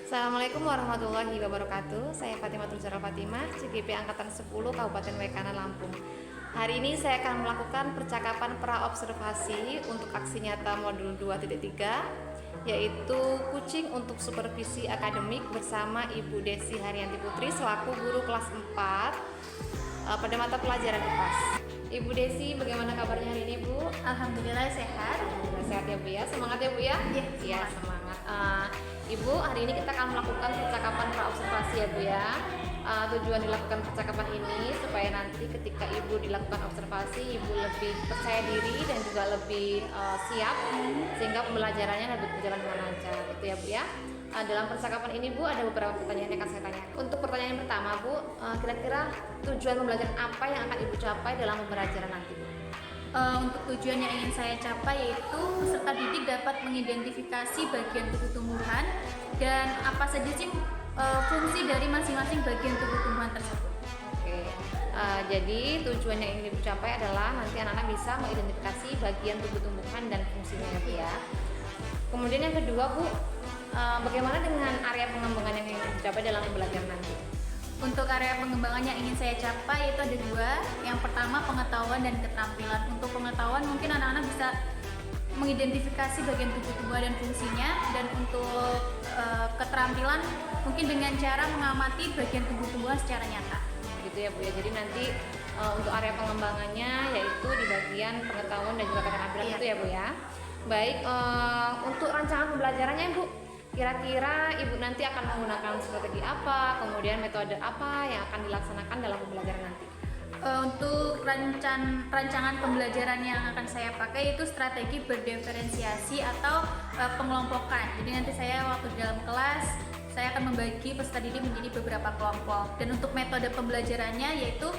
Assalamualaikum warahmatullahi wabarakatuh. Saya Fatimatul Zahra Fatimah, CGP Angkatan 10 Kabupaten Waikana, Lampung. Hari ini saya akan melakukan percakapan pra-observasi untuk aksi nyata modul 2.3, yaitu kucing untuk supervisi akademik bersama Ibu Desi Haryanti Putri selaku guru kelas 4 pada mata pelajaran IPAS. Ibu Desi, bagaimana kabarnya hari ini, Bu? Alhamdulillah sehat. Alhamdulillah sehat ya, Bu ya. Semangat ya, Bu ya? Iya, semangat. Ibu, hari ini kita akan melakukan percakapan pra-observasi ya, Bu ya. Tujuan dilakukan percakapan ini supaya nanti ketika Ibu dilakukan observasi, Ibu lebih percaya diri dan juga lebih siap sehingga pembelajarannya lebih berjalan dengan lancar, gitu ya, Bu ya. Dalam percakapan ini, Bu, ada beberapa pertanyaan yang akan saya tanyakan. Untuk pertanyaan yang pertama, Bu, kira-kira tujuan pembelajaran apa yang akan Ibu capai dalam pembelajaran nanti, Bu? Untuk tujuan yang ingin saya capai yaitu peserta didik dapat mengidentifikasi bagian tubuh tumbuhan dan apa saja sih fungsi dari masing-masing bagian tubuh tumbuhan tersebut. Oke, jadi tujuan yang ingin dicapai adalah nanti anak-anak bisa mengidentifikasi bagian tubuh tumbuhan dan fungsinya ya, Bu ya. Kemudian yang kedua, Bu, bagaimana dengan area pengembangan yang ingin dicapai dalam pembelajaran nanti? Untuk area pengembangan yang ingin saya capai itu ada dua. Yang pertama pengetahuan dan keterampilan. Untuk pengetahuan mungkin anak-anak bisa mengidentifikasi bagian tubuh tumbuhan dan fungsinya, dan untuk keterampilan mungkin dengan cara mengamati bagian tubuh tumbuhan secara nyata. Gitu ya, Bu ya. Jadi nanti untuk area pengembangannya yaitu di bagian pengetahuan dan juga keterampilan itu ya, Bu ya. Baik, untuk rancangan pembelajarannya, Bu, kira-kira Ibu nanti akan menggunakan strategi apa, kemudian metode apa yang akan dilaksanakan dalam pembelajaran nanti? Untuk rancangan pembelajaran yang akan saya pakai itu strategi berdiferensiasi atau pengelompokan. Jadi nanti saya waktu dalam kelas saya akan membagi peserta didik menjadi beberapa kelompok. Dan untuk metode pembelajarannya yaitu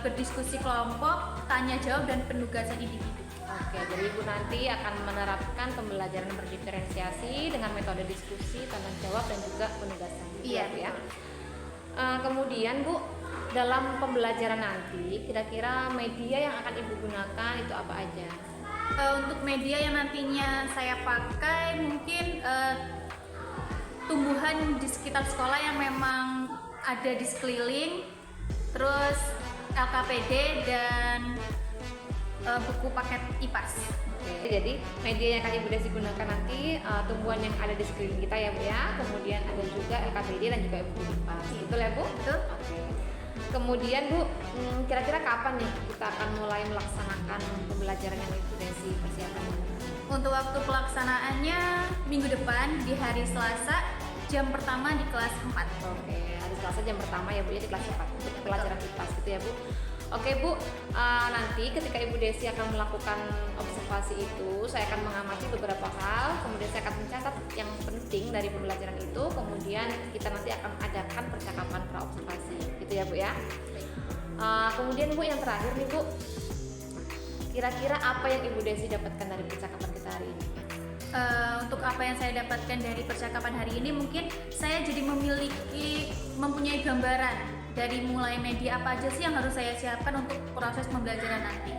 berdiskusi kelompok, tanya jawab, dan penugasan individu. Oke, jadi Ibu nanti akan menerapkan pembelajaran berdiferensiasi dengan metode diskusi, tanya jawab, dan juga penugasan. Iya, Bu ya. Kemudian, Bu, dalam pembelajaran nanti kira-kira media yang akan Ibu gunakan itu apa aja? Untuk media yang nantinya saya pakai mungkin tumbuhan di sekitar sekolah yang memang ada di sekeliling, terus LKPD dan buku paket IPAS. Oke, jadi media yang akan Ibu Desi gunakan nanti tumbuhan yang ada di sekeliling kita ya, Bu ya. Kemudian ada juga LKPD dan juga buku IPAS. Betul ya, Bu? Betul. Oke. Kemudian, Bu, kira-kira kapan nih kita akan mulai melaksanakan pembelajaran yang Ibu Desi persiapkan? Untuk waktu pelaksanaannya minggu depan di hari Selasa, jam pertama di kelas 4. Oke, hari Selasa jam pertama ya, Bu ya, di kelas 4 untuk pelajaran IPAS gitu ya, Bu. Oke, Bu, nanti ketika Ibu Desi akan melakukan observasi itu, saya akan mengamati beberapa hal, kemudian saya akan mencatat yang penting dari pembelajaran itu, kemudian kita nanti akan adakan percakapan pra-observasi, gitu ya, Bu ya. Kemudian, Bu, yang terakhir nih, Bu, kira-kira apa yang Ibu Desi dapatkan dari percakapan kita hari ini? Untuk apa yang saya dapatkan dari percakapan hari ini, mungkin saya jadi mempunyai gambaran dari mulai media apa aja sih yang harus saya siapkan untuk proses pembelajaran nanti.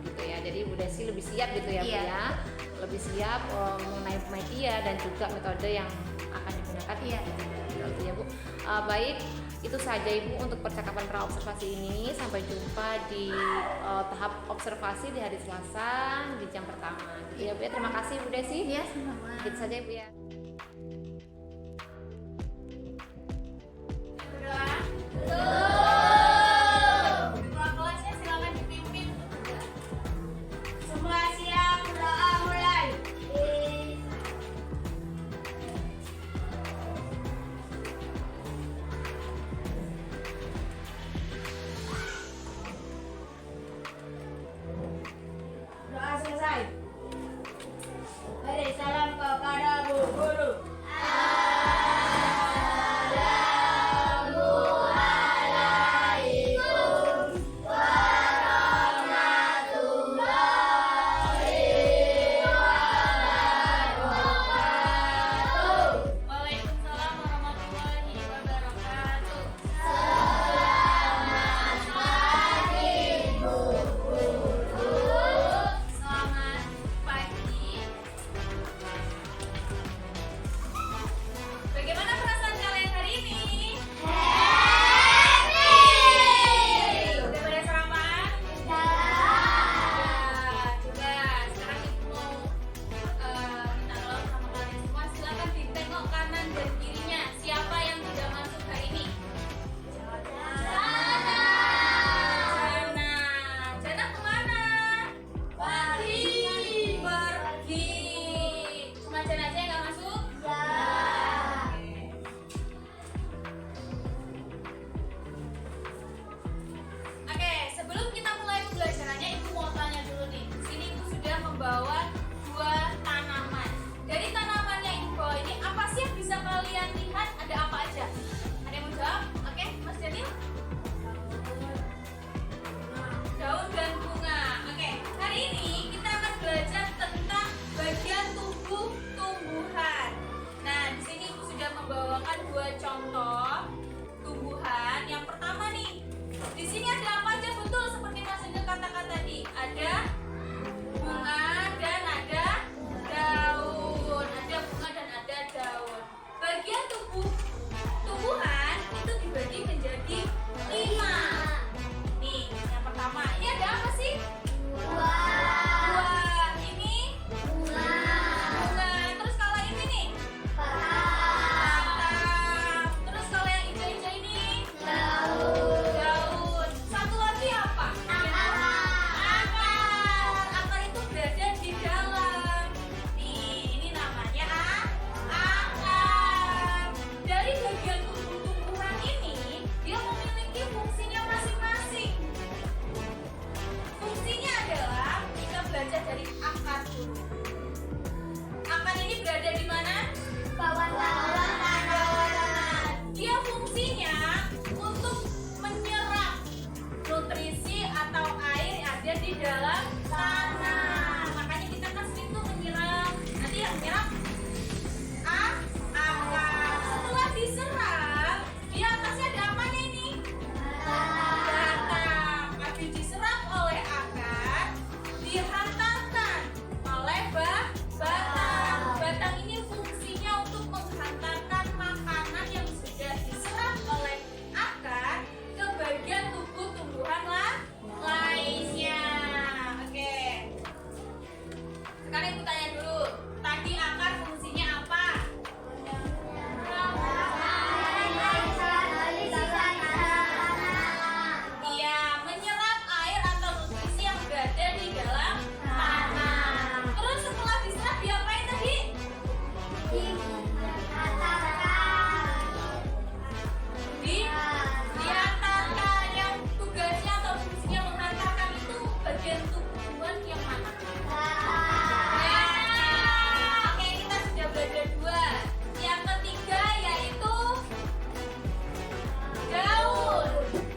Gitu ya, jadi Ibu Desi lebih siap gitu ya, Bu ya, lebih siap mengenai media dan juga metode yang akan digunakan. Gitu ya, Bu. Baik, itu saja Ibu untuk percakapan pra-observasi ini. Sampai jumpa di tahap observasi di hari Selasa di jam pertama. Gitu ya, Bu ya. Terima kasih, Bu Desi. Iya, sama-sama. Itu saja, Bu ya. Doa selesai. Beri salam kepada Bu Guru. Assalamualaikum. contoh tumbuhan. Yang pertama nih, di sini ada apa aja? Betul seperti Mas Angel katakan tadi, ada bunga dan ada daun. Ada bunga dan ada daun. Bagian tumbuhan itu dibagi menjadi 5. Nih, yang pertama, ini ada apa sih? Buah. Ini bunga. Terus kalau ini nih? Batang. Terus kalau yang hijau-hijau ini? Daun. Satu lagi apa? Akar. Akar itu berada di dalam. Nih, ini namanya akar. Dari bagian tumbuhan ini, dia memiliki fungsinya masing-masing. Fungsinya adalah kita belajar dari akar dulu. Akar ini berada di mana? Bawah tanah. Dia fungsinya untuk menyerap nutrisi atau air yang ada di dalam tanah. Makanya kita kan sering tuh menyiram. Nanti yang menyerap akar. Setelah diserap, di atasnya ada apanya ini? Batang. Habis diserap oleh akar, dihantarkan oleh batang. Batang ini fungsinya untuk menghantarkan makanan yang sudah diserap oleh akar ke bagian tubuh tumbuhan lainnya. Oke. Sekarang ibu tanya dulu. Tadi akar fungsinya apa? Iya, menyerap air atau nutrisi yang berada di dalam tanah. Terus setelah diserap diapain tadi? Dihantarkan. Yang tugasnya atau fungsinya menghantarkan itu bagian tubuhan yang mana? Oke, kita sudah belajar 2. Yang ketiga yaitu daun.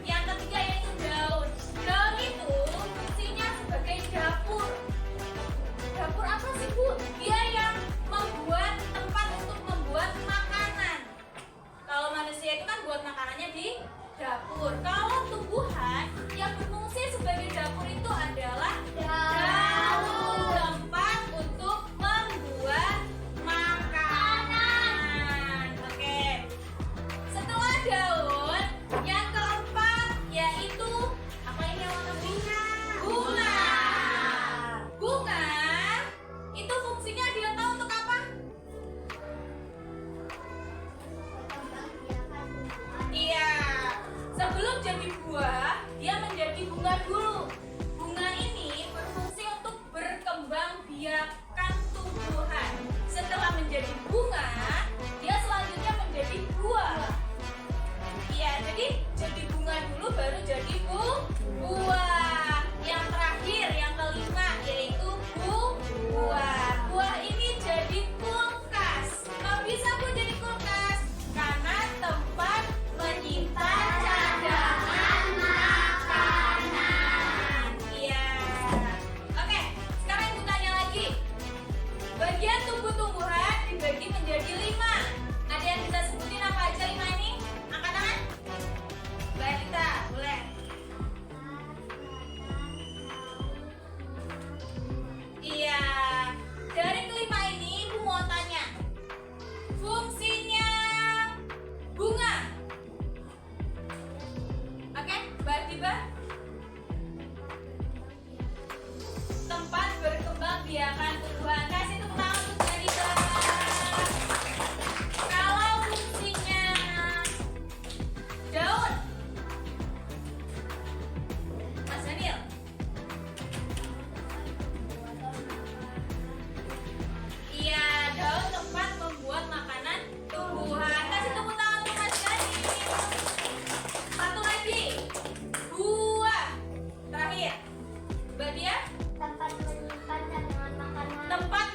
Yang ketiga yaitu daun. Daun itu fungsinya sebagai dapur. Dapur apa sih, Bu? Dia yang membuat tempat untuk membuat makanan. Kalau manusia itu kan buat makanannya di dapur. Kalau tumbuhan yang berfungsi sebagai dapur itu adalah daun, tempat untuk membuat makanan. Oke. Setelah daun, yang keempat yaitu apa ini yang warna biru? Bunga. Bunga itu fungsinya dia tahu untuk apa? Iya. Sebelum jadi buah, dia menjadi bunga dulu. Bunga ini berfungsi untuk berkembang biakan tumbuhan. Setelah menjadi bunga, dia selanjutnya menjadi buah. Iya, jadi bunga dulu baru jadi buah. Yang terakhir, yang kelima yaitu buah. Buah ini jadi kulkas. Kok bisa Bu jadi kulkas? Karena tempat menyimpan cadangan makanan. Iya. Oke, sekarang ibu tanya lagi. Bagian tubuh tumbuhan dibagi menjadi 5. Ada yang bisa sebutin apa aja 5 ini? Angkat tangan. Mbak Elita, boleh. Iya. Dari kelima ini ibu mau tanya. Fungsinya bunga. Oke, Mbak Tiba. Tempat berkembang biakan tumbuhan. Kasih tepuk tangan untuk Mbak Tiba. Kalau fungsinya daun, Mas Daniel. Iya, daun tempat membuat makanan tumbuhan. Kasih tepuk tangan untuk Mas Dani. Satu lagi, buah. Terakhir, Mbak Dia. Tempat menyimpan cadangan makanan. Tempat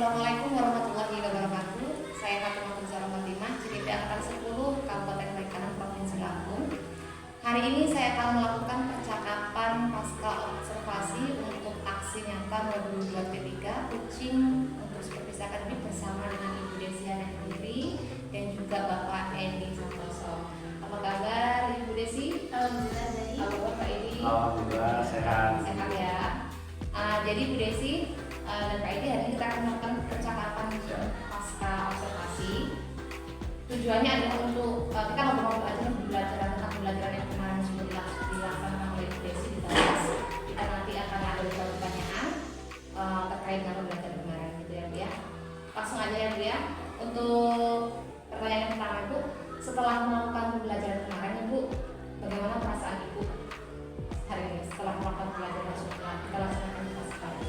Assalamualaikum warahmatullahi wabarakatuh. Saya Fatimah Zahra Fatimah, CDP Angkatan 10 Kabupaten Balikpapan Provinsi Lampung. Hari ini saya akan melakukan percakapan pasca observasi untuk aksi nyata modul 2P3 Kucing untuk Supervisi Akademik bersama dengan Ibu Desi Handayani dan juga Bapak Edi Santoso. Apa kabar Ibu Desi? Alhamdulillah baik. Halo Bapak Edi. Alhamdulillah sehat. Sehat ya. Jadi Bu Desi dan Pak Edi hari ini kita akan melakukan percakapan pasca observasi. Tujuannya adalah untuk kita ngobrol-ngobrol aja belajar tentang pembelajaran yang kemarin sudah dilaksanakan oleh Bu Desi di kelas. Kita nanti akan ada beberapa pertanyaan terkait dengan pembelajaran kemarin gitu ya Bu ya. Langsung aja ya Bu ya. Untuk pertanyaan yang pertama Bu, setelah melakukan pembelajaran kemarin Ibu, bagaimana perasaan Ibu hari ini setelah melakukan pembelajaran yang sudah kita laksanakan di kelas kemarin?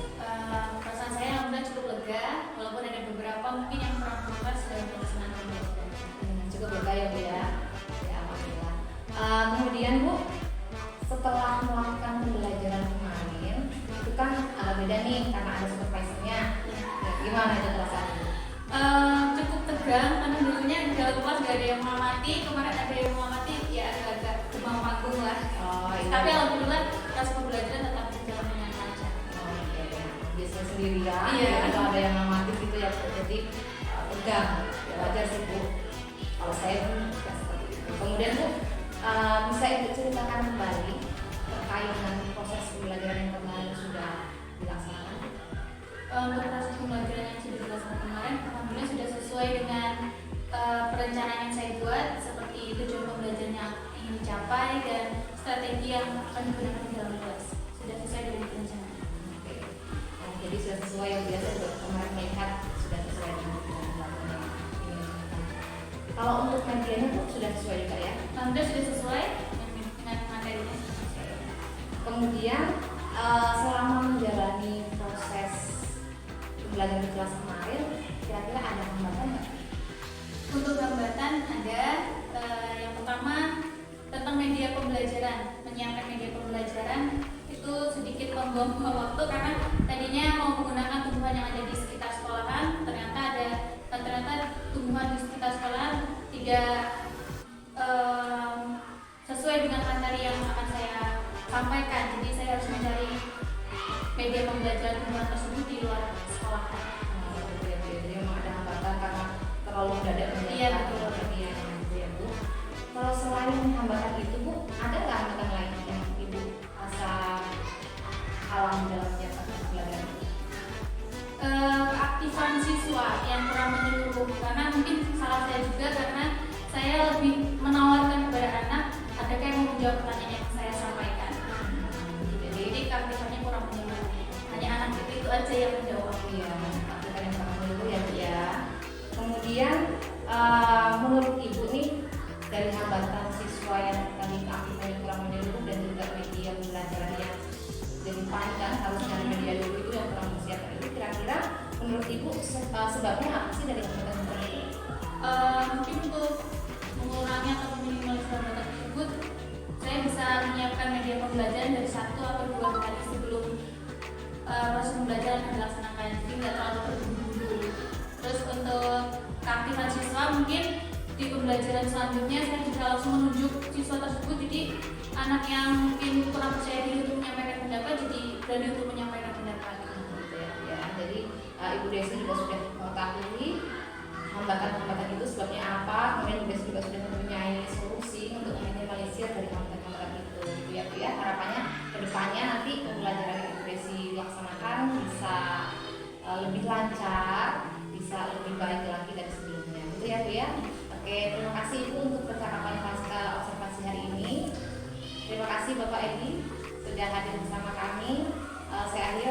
Perasaan saya alhamdulillah cukup lega, walaupun ada beberapa mungkin yang kurang puas dalam pelaksanaan pembelajaran. Cukup lega ya Bu ya. Ya alhamdulillah. Kemudian Bu, setelah melakukan pembelajaran kemarin, itu kan agak beda nih karena ada supervisornya. Ya, gimana itu perasaan Bu? Cukup tegang karena dulunya di dalam kelas gak ada yang mengamati, kemarin ada yang mengamati, ya agak demam panggung lah. Tapi alhamdulillah kelas pembelajaran tetap berjalan dengan lancar. Biasanya sendirian, Iya. atau ada yang mengamati gitu ya, jadi tegang. Ya wajar sih Bu. Kalau saya pun ya seperti itu. Kemudian Bu, bisa Ibu ceritakan kembali terkait dengan proses pembelajaran yang kemarin sudah dilaksanakan? Untuk proses pembelajaran yang sudah dilaksanakan kemarin, alhamdulillah sudah sesuai dengan perencanaan yang saya buat, seperti tujuan pembelajaran yang ingin dicapai dan strategi yang akan digunakan di dalam kelas. Sudah sesuai dengan perencanaan. Oke. Jadi sudah sesuai yang biasa Bu kemarin melihat sudah sesuai dengan pelajaran yang ingin dilakukan. Kalau untuk materinya Bu sudah sesuai juga ya? Alhamdulillah sudah sesuai dengan materinya. Kemudian selama menjalani proses pembelajaran di kelas kemarin, kira-kira ada hambatan nggak? Untuk hambatan ada yang pertama tentang media pembelajaran, menyiapkan media pembelajaran itu sedikit membuang-buang waktu karena tadinya mau menggunakan tumbuhan yang ada di sekitar sekolahan, ternyata tumbuhan di sekitar sekolahan tidak sesuai dengan materi yang akan saya sampaikan, jadi saya harus mencari media pembelajaran tumbuhan tersebut di luar sekolahan. Jadi memang ada hambatan karena terlalu mendadak Iya, betul. media gitu ya Bu. Kalau selain hambatan itu Bu, ada nggak hambatan lain yang Ibu rasa alami dalam menyiapkan pembelajaran? Keaktifan siswa yang kurang menyeluruh, karena mungkin salah saya juga karena saya lebih menawarkan kepada anak adakah yang mau menjawab pertanyaan yang saya sampaikan. Jadi keaktifannya kurang menyeluruh, hanya anak itu aja yang menjawab. Iya, aktifan yang sangat menyeluruh ya Bu ya. Kemudian menurut Ibu nih dari hambatan siswa yang tadi keaktifannya kurang menyeluruh dan juga media pembelajaran yang jadi panjang harus cari media dulu itu yang kurang disiapkan itu, kira-kira menurut Ibu sebabnya apa sih dari hambatan itu? Mungkin untuk mengurangi atau meminimalisir hambatan tersebut, saya bisa menyiapkan media pembelajaran dari 1 atau 2 hari sebelum proses pembelajaran yang dilaksanakan, jadi nggak terlalu terburu-buru. Terus untuk keaktifan siswa, mungkin di pembelajaran selanjutnya saya bisa langsung menunjuk siswa tersebut, jadi anak yang mungkin kurang percaya diri untuk menyampaikan pendapat jadi berani untuk menyampaikan pendapat. Gitu ya. Jadi Ibu Desi juga sudah mengetahui hambatan-hambatan itu sebabnya apa, kemudian Ibu Desi juga sudah mempunyai solusi untuk meminimalisir dari hambatan-hambatan itu gitu ya Bu ya. Harapannya kedepannya nanti pembelajaran yang Ibu Desi laksanakan bisa lebih lancar, bisa lebih baik lagi dari sebelumnya gitu ya Bu ya. Oke, terima kasih Ibu untuk percakapan pasca observasi hari ini. Terima kasih Bapak Edi sudah hadir bersama kami. Saya akhiri.